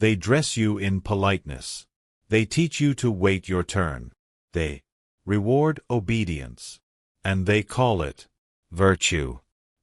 They dress you in politeness. They teach you to wait your turn. They reward obedience. And they call it virtue.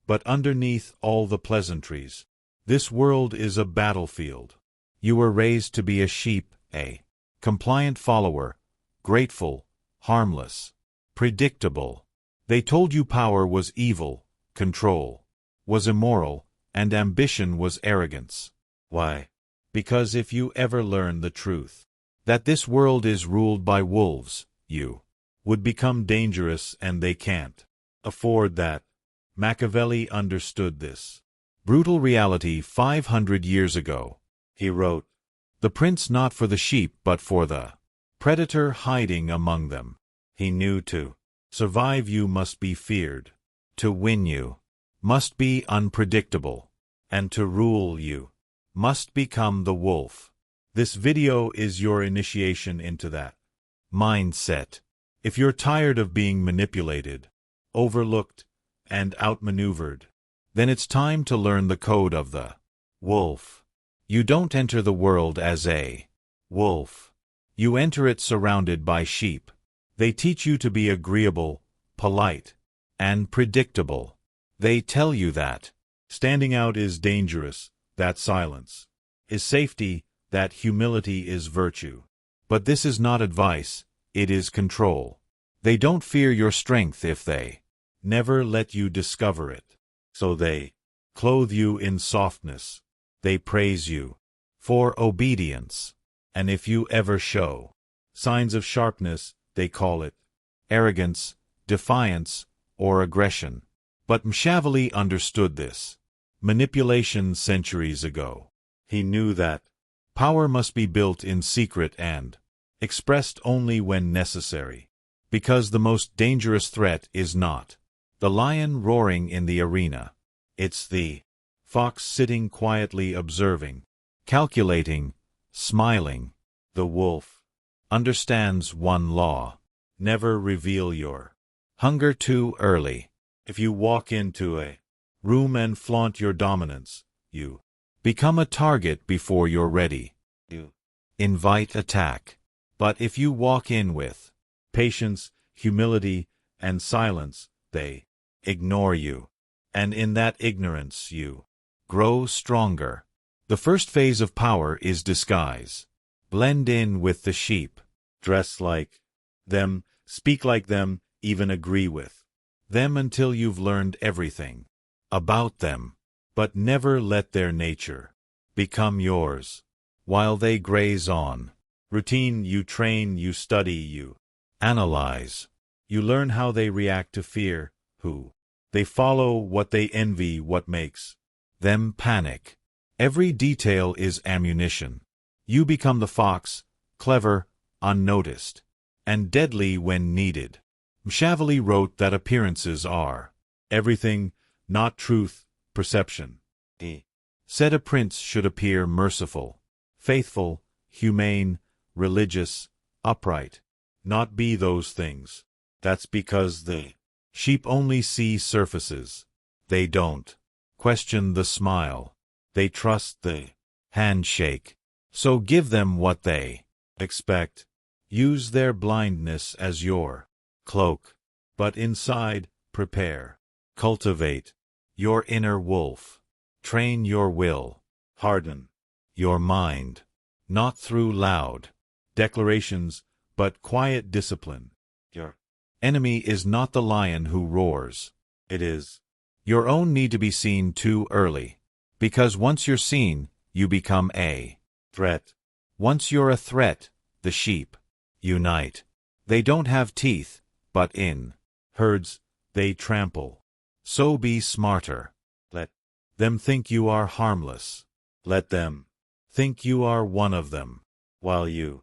But underneath all the pleasantries, this world is a battlefield. You were raised to be a sheep, a compliant follower, grateful, harmless, predictable. They told you power was evil, control was immoral, and ambition was arrogance. Why? Because if you ever learn the truth, that this world is ruled by wolves, you would become dangerous, and they can't afford that. Machiavelli understood this brutal reality 500 years ago. He wrote, "The prince not for the sheep but for the predator hiding among them." He knew to survive you must be feared, to win you must be unpredictable, and to rule you must become the wolf. This video is your initiation into that mindset. If you're tired of being manipulated, overlooked, and outmaneuvered, then it's time to learn the code of the wolf. You don't enter the world as a wolf. You enter it surrounded by sheep. They teach you to be agreeable, polite, and predictable. They tell you that standing out is dangerous, that silence is safety, that humility is virtue. But this is not advice, it is control. They don't fear your strength if they never let you discover it. So they clothe you in softness. They praise you for obedience. And if you ever show signs of sharpness, they call it arrogance, defiance, or aggression. But Machiavelli understood this manipulation centuries ago. He knew that power must be built in secret and expressed only when necessary. Because the most dangerous threat is not the lion roaring in the arena. It's the fox sitting quietly observing, calculating, smiling. The wolf understands one law: never reveal your hunger too early. If you walk into a room and flaunt your dominance, you become a target before you're ready. You invite attack. But if you walk in with patience, humility, and silence, they ignore you. And in that ignorance you grow stronger. The first phase of power is disguise. Blend in with the sheep. Dress like them, speak like them, even agree with them until you've learned everything about them. But never let their nature become yours. While they graze on routine, you train, you study, you analyze. You learn how they react to fear, who they follow, what they envy, what makes them panic. Every detail is ammunition. You become the fox, clever, unnoticed, and deadly when needed. Machiavelli wrote that appearances are everything, not truth, perception. He said a prince should appear merciful, faithful, humane, religious, upright, not be those things. That's because the sheep only see surfaces. They don't question the smile. They trust the handshake. So give them what they expect. Use their blindness as your cloak. But inside, prepare. Cultivate your inner wolf. Train your will. Harden your mind. Not through loud declarations, but quiet discipline. Your enemy is not the lion who roars. It is your own need to be seen too early. Because once you're seen, you become a threat. Once you're a threat, the sheep unite. They don't have teeth, but in herds, they trample. So be smarter. Let them think you are harmless. Let them think you are one of them. While you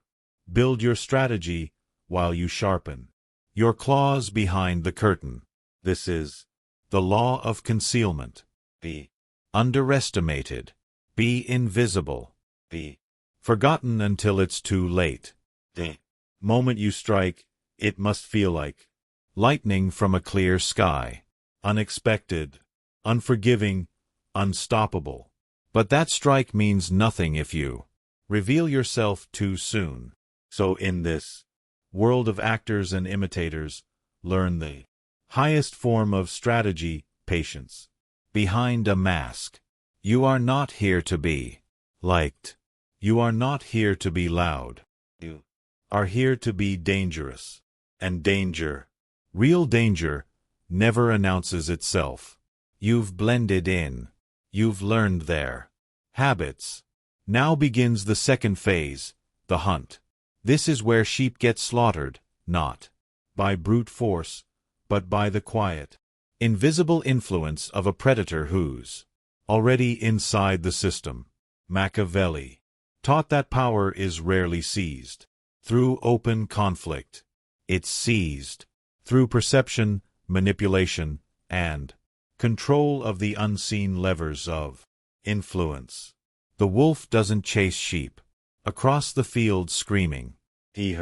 build your strategy, while you sharpen your claws behind the curtain. This is the law of concealment. Be underestimated. Be invisible. Be forgotten until it's too late. The moment you strike, it must feel like lightning from a clear sky. Unexpected, unforgiving, unstoppable. But that strike means nothing if you reveal yourself too soon. So in this world of actors and imitators, learn the highest form of strategy, patience. Behind a mask. You are not here to be liked. You are not here to be loud. You are here to be dangerous. And danger, real danger, never announces itself. You've blended in. You've learned their habits. Now begins the second phase, the hunt. This is where sheep get slaughtered, not by brute force, but by the quiet, invisible influence of a predator who's already inside the system. Machiavelli taught that power is rarely seized through open conflict. It's seized through perception, manipulation, and control of the unseen levers of influence. The wolf doesn't chase sheep across the field screaming. He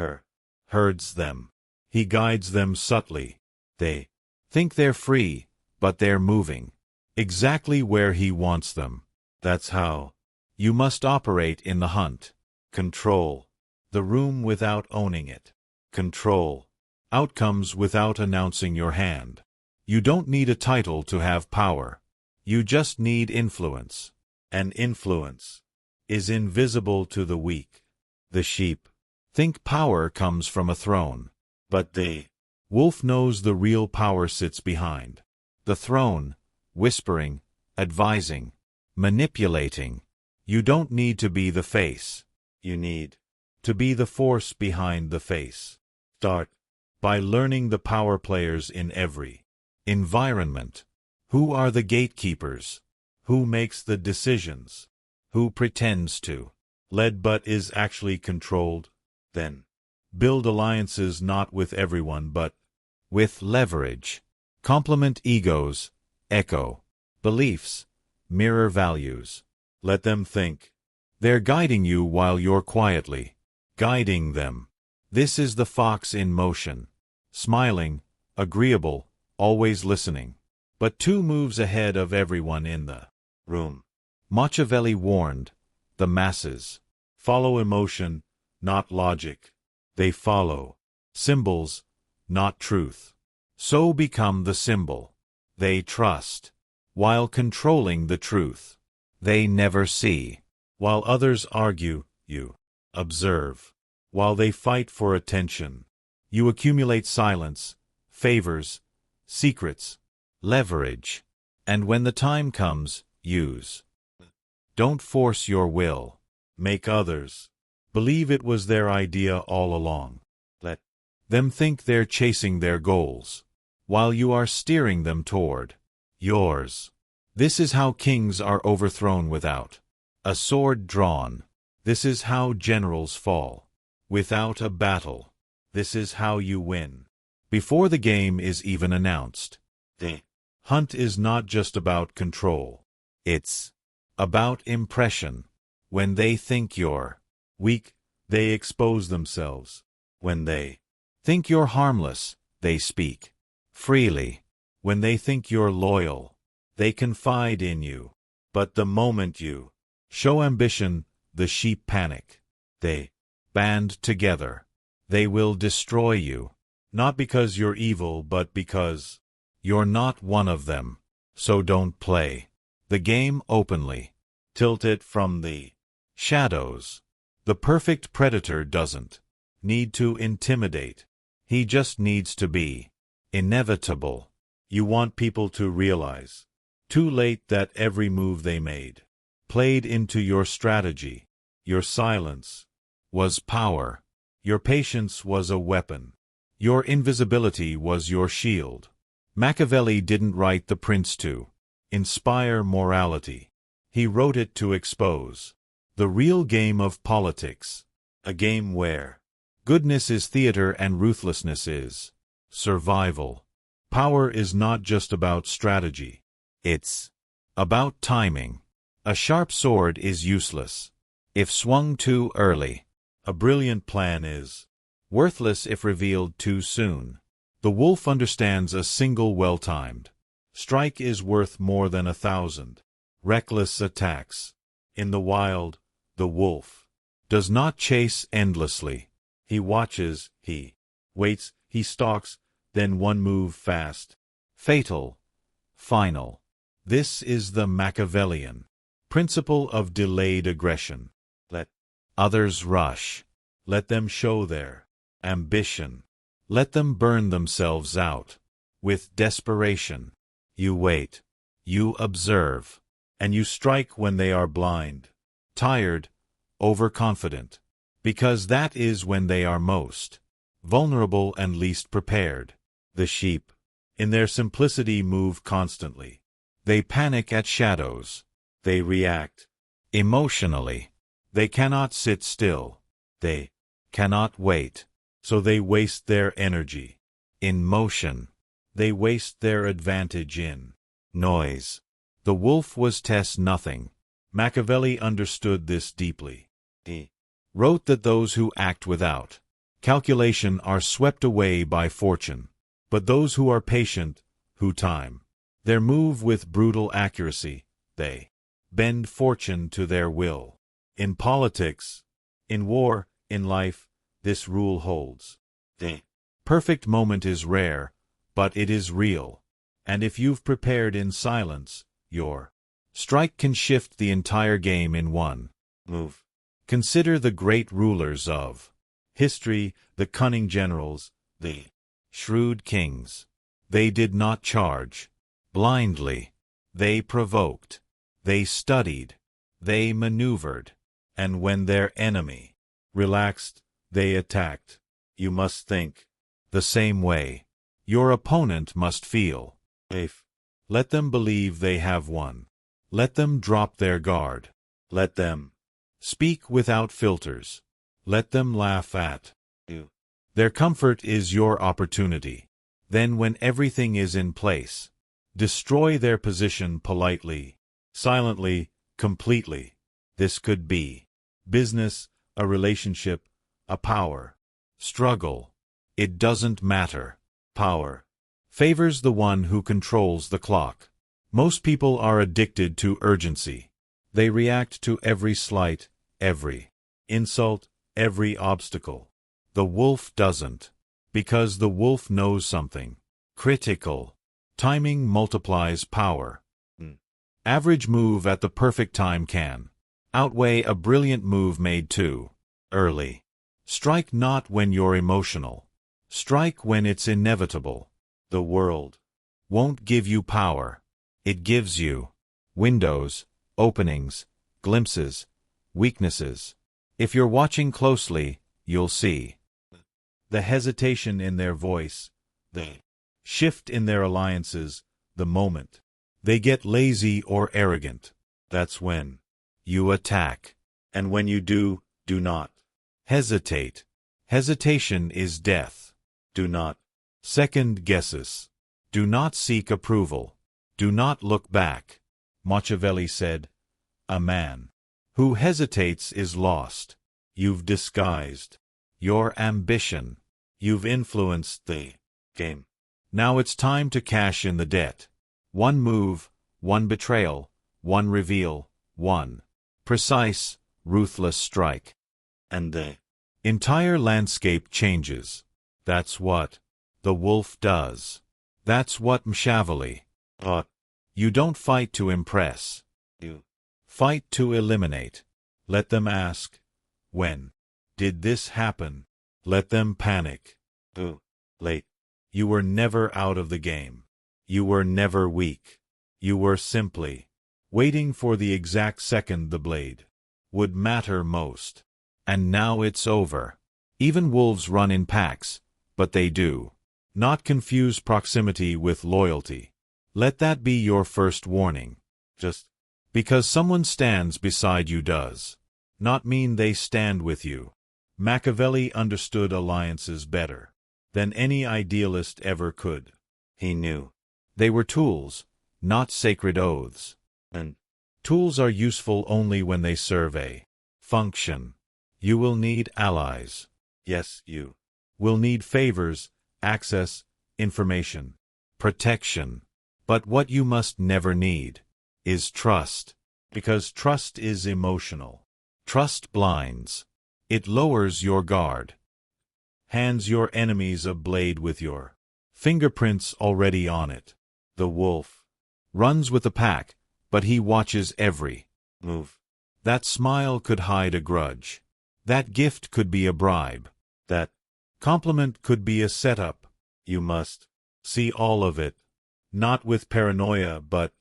herds them. He guides them subtly. They think they're free, but they're moving exactly where he wants them. That's how you must operate in the hunt. Control the room without owning it. Control outcomes without announcing your hand. You don't need a title to have power. You just need influence. And influence is invisible to the weak. The sheep think power comes from a throne, but the wolf knows the real power sits behind the throne, whispering, advising, manipulating. You don't need to be the face. You need to be the force behind the face. Start by learning the power players in every environment. Who are the gatekeepers? Who makes the decisions? Who pretends to lead but is actually controlled? Then build alliances not with everyone but with leverage. Complement egos, echo beliefs, mirror values. Let them think. They're guiding you while you're quietly guiding them. This is the fox in motion. Smiling, agreeable, always listening. But 2 moves ahead of everyone in the room. Machiavelli warned, the masses follow emotion, not logic. They follow symbols, not truth. So become the symbol. They trust, while controlling the truth. They never see. While others argue, you observe. While they fight for attention, you accumulate silence, favors, secrets, leverage. And when the time comes, use. Don't force your will. Make others believe it was their idea all along. Let them think they're chasing their goals, while you are steering them toward yours. This is how kings are overthrown without a sword drawn. This is how generals fall without a battle. This is how you win before the game is even announced. The hunt is not just about control. It's about impression. When they think you're weak, they expose themselves. When they think you're harmless, they speak freely. When they think you're loyal, they confide in you. But the moment you show ambition, the sheep panic. They band together. They will destroy you. Not because you're evil, but because you're not one of them. So don't play the game openly. Tilt it from the shadows. The perfect predator doesn't need to intimidate. He just needs to be inevitable. You want people to realize too late that every move they made played into your strategy. Your silence was power. Your patience was a weapon. Your invisibility was your shield. Machiavelli didn't write The Prince to inspire morality. He wrote it to expose the real game of politics, a game where goodness is theater and ruthlessness is survival. Power is not just about strategy. It's about timing. A sharp sword is useless if swung too early. A brilliant plan is worthless if revealed too soon. The wolf understands a single well-timed strike is worth more than 1,000 reckless attacks. In the wild, the wolf does not chase endlessly. He watches, he waits, he stalks, then one move fast. Fatal. Final. This is the Machiavellian principle of delayed aggression. Let others rush. Let them show their ambition. Let them burn themselves out. With desperation, you wait, you observe, and you strike when they are blind, tired, overconfident, because that is when they are most vulnerable and least prepared. The sheep, in their simplicity, move constantly. They panic at shadows. They react emotionally. They cannot sit still. They cannot wait. So they waste their energy in motion. They waste their advantage in noise. The wolf was test nothing. Machiavelli understood this deeply. He wrote that those who act without calculation are swept away by fortune, but those who are patient, who time their move with brutal accuracy, they bend fortune to their will. In politics, in war, in life, this rule holds. The perfect moment is rare, but it is real. And if you've prepared in silence, your strike can shift the entire game in one move. Consider the great rulers of history, the cunning generals, the shrewd kings. They did not charge blindly. They provoked. They studied. They maneuvered. And when their enemy relaxed, they attacked. You must think the same way. Your opponent must feel safe. Let them believe they have won. Let them drop their guard. Let them speak without filters. Let them laugh at you. Their comfort is your opportunity. Then when everything is in place, destroy their position politely, silently, completely. This could be business, a relationship, a power struggle. It doesn't matter. Power favors the one who controls the clock. Most people are addicted to urgency. They react to every slight, every insult, every obstacle. The wolf doesn't, because the wolf knows something critical. Timing multiplies power. Average move at the perfect time can outweigh a brilliant move made too early. Strike not when you're emotional. Strike when it's inevitable. The world won't give you power. It gives you windows, openings, glimpses, weaknesses. If you're watching closely, you'll see the hesitation in their voice, the shift in their alliances, the moment they get lazy or arrogant. That's when you attack. And when you do not hesitate. Hesitation is death. Do not second guesses. Do not seek approval. Do not look back. Machiavelli said, "A man who hesitates is lost." You've disguised your ambition. You've influenced the game. Now it's time to cash in the debt. One move, one betrayal, one reveal, one precise, ruthless strike. And the entire landscape changes. That's what the wolf does. That's what Machiavelli taught. You don't fight to impress. You fight to eliminate. Let them ask, when did this happen? Let them panic. Too late. You were never out of the game. You were never weak. You were simply waiting for the exact second the blade would matter most. And now it's over. Even wolves run in packs, but they do not confuse proximity with loyalty. Let that be your first warning. Just because someone stands beside you does not mean they stand with you. Machiavelli understood alliances better than any idealist ever could. He knew they were tools, not sacred oaths. And tools are useful only when they serve a function. You will need allies. Yes, you will need favors, access, information, protection. But what you must never need is trust, because trust is emotional. Trust blinds. It lowers your guard. Hands your enemies a blade with your fingerprints already on it. The wolf runs with the pack, but he watches every move. That smile could hide a grudge. That gift could be a bribe. That compliment could be a setup. You must see all of it, not with paranoia but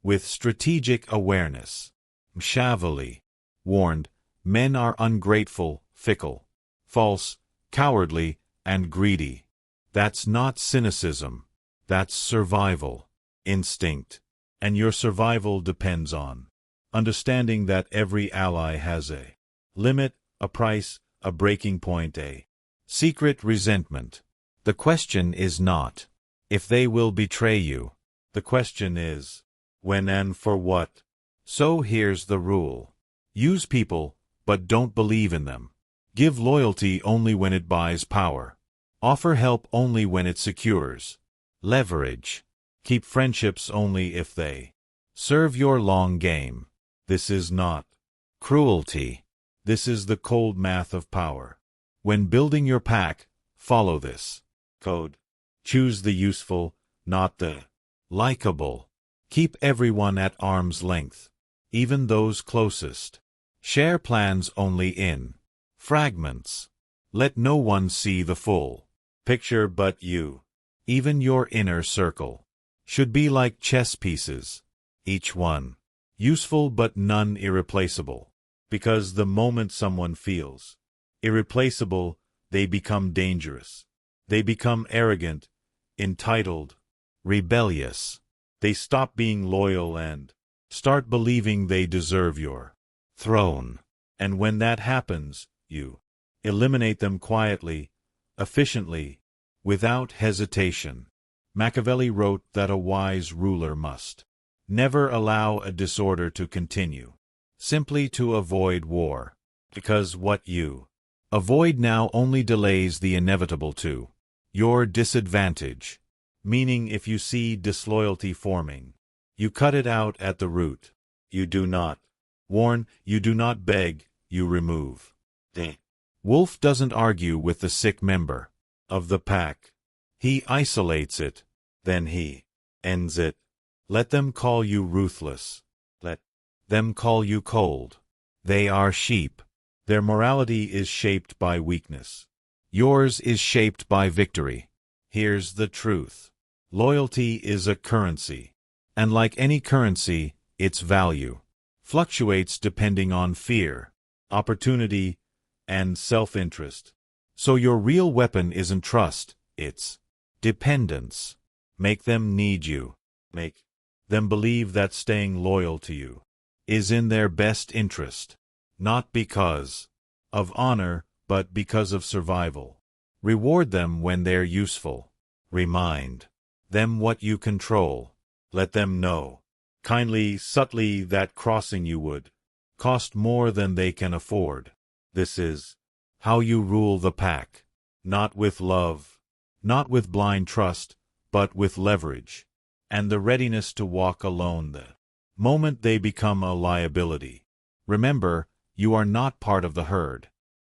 with strategic awareness. Machiavelli warned, men are ungrateful, fickle, false, cowardly, and greedy. That's not cynicism. That's survival instinct. And your survival depends on understanding that every ally has a limit, a price, a breaking point, a secret resentment. The question is not if they will betray you. The question is when and for what. So here's the rule. Use people, but don't believe in them. Give loyalty only when it buys power. Offer help only when it secures leverage. Keep friendships only if they serve your long game. This is not cruelty. This is the cold math of power. When building your pack, follow this code. Choose the useful, not the likable. Keep everyone at arm's length, even those closest. Share plans only in fragments. Let no one see the full picture but you. Even your inner circle should be like chess pieces, each one useful but none irreplaceable. Because the moment someone feels irreplaceable, they become dangerous. They become arrogant, entitled, rebellious. They stop being loyal and start believing they deserve your throne. And when that happens, you eliminate them quietly, efficiently, without hesitation. Machiavelli wrote that a wise ruler must never allow a disorder to continue, simply to avoid war, because what you avoid now only delays the inevitable to your disadvantage. Meaning if you see disloyalty forming, you cut it out at the root. You do not warn, you do not beg, you remove. The wolf doesn't argue with the sick member of the pack. He isolates it, then he ends it. Let them call you ruthless. Let them call you cold. They are sheep. Their morality is shaped by weakness. Yours is shaped by victory. Here's the truth. Loyalty is a currency. And like any currency, its value fluctuates depending on fear, opportunity, and self-interest. So your real weapon isn't trust, it's dependence. Make them need you. Make them believe that staying loyal to you is in their best interest, not because of honor, but because of survival. Reward them when they're useful. Remind them what you control. Let them know, kindly, subtly, that crossing you would cost more than they can afford. This is how you rule the pack. Not with love, not with blind trust, but with leverage, and the readiness to walk alone the moment they become a liability. Remember, you are not part of the herd.